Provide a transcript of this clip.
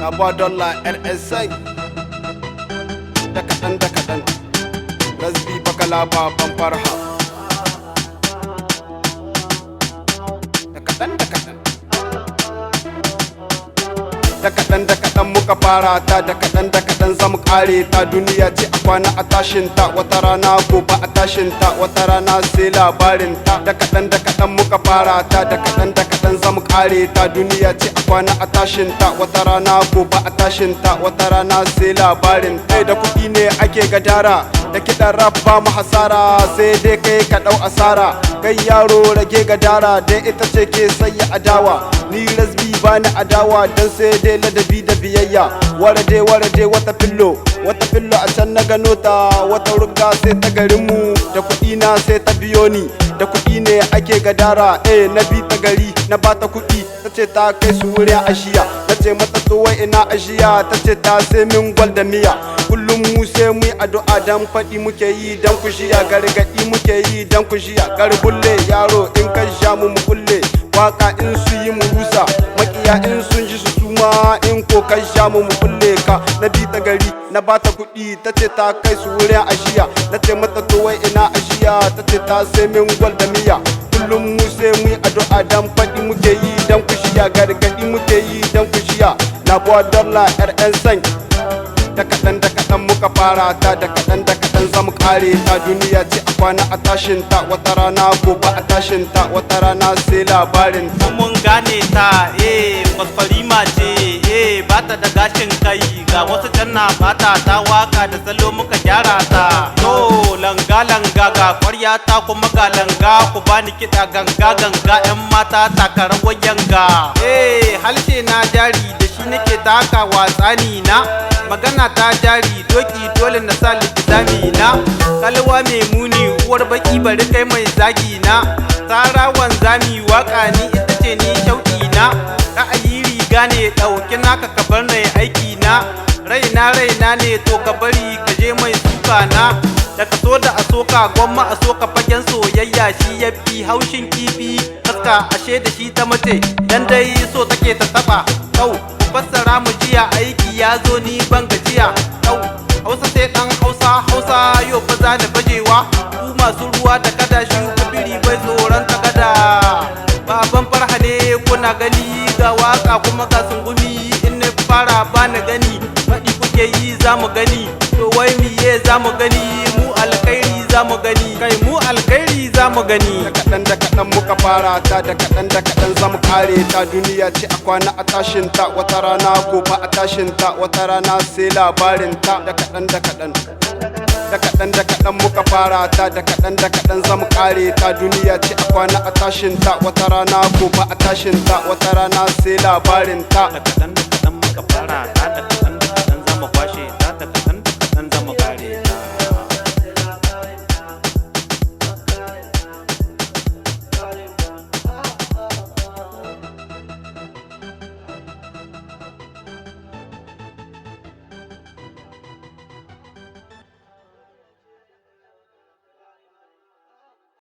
na ba dollar RSI da kaɗan Rasbi bakala baban farha da kaɗan muka fara ta da kaɗan zamu kare ta duniya ce a kwana a tashin ta wata rana gobe a tashin ta wata rana sai labarin ta da kaɗan muka fara ta da kaɗan zamu kare ta duniya ce a kwana a tashin ta wata rana gobe a tashin ta wata rana sai labarin ta da kuɗi ne ake gadara da kiɗan rap ba mu hasara sai dai kai ka ɗau asara kai yaro rage gadara dai ita ce ke sanya adawa ni Rasbi bani adawa dan sai dai ladabi da biyayya warade wata fillo a can na gano ta wata ruga sai ta garinmu da kuɗi na sai ta biyo ni da kuɗi ne ake gadara na bi ta gari na bata kuɗi tace ta kai su wurin ashiya tace mata to wai ina ashiya tace ta sai min gwal da miya kullum mu sai mu addu'a dan faɗi muke yi dan ku shiya gargaɗi muke yi dan ku shiya garbulle yaro in ka sha mu kulle waka in su yi mu rusa makiya in sun ji su suma in ko ka sha mu kulle ka na bi ta gari na bata kuɗi tace ta kai su wurin ashiya nace mata to wai ina ashiya tace ta sai min gwal da miya kullum mu sai mu addu'a dan faɗi muke yi dan ku shiya gargaɗi muke yi dan ku shiya na ba dollar RSI da kaɗan muka fara ta da kaɗan zamu kare ta duniya ce a kwana a tashin ta wata rana gobe a tashin ta wata rana sai labarin ta mun gane ta kwasfarima ce bata da gashin kai ga wasu janna bata ta waka da salo muka gyara ta to langa ga kwarya ta kuma ga langa ku bani kiɗa ganga yan mata taka rawar yanga halshe na jari da shi nake taka watsani na magana ta jari doki dole na sa likizami na kalwa mai muni uwar baki bari kai mai zagi na tsara wanzami waka ni ita ce ni shauki na ra'ayi riga ne ɗauki naka ka bar na aiki na raina ne to ka bari ka je mai suka na da ka so da a soka gwamma a soka fagen soyayya shi ya fi haushin kifi haska ashe da shi ta mace dan dai so take ta taba kau fassara mu jiya aiki ya zo ni ban gajiya kau hausa sai dan hausa yau fa za ni bajewa ku masu ruwa da kada shi kabiri bai tsoron ta kada baban farha ne kuna gani ga waka kuma ga sungumi in na fara bani gani faɗi kuke yi za mu gani to wai miye za mu gani mu alkhairi za mu gani kai mu alkhairi za mu gani da kaɗan muka fara ta da kaɗan zamu kare ta duniya ce a kwana a tashin ta wata rana gobe a tashin ta wata rana sai labarin ta da kaɗan muka fara ta da kaɗan zamu kare ta duniya ce a kwana a tashin ta wata rana gobe a tashin ta wata rana sai labarin ta da kaɗan muka fara ta da kaɗan zamu kwashe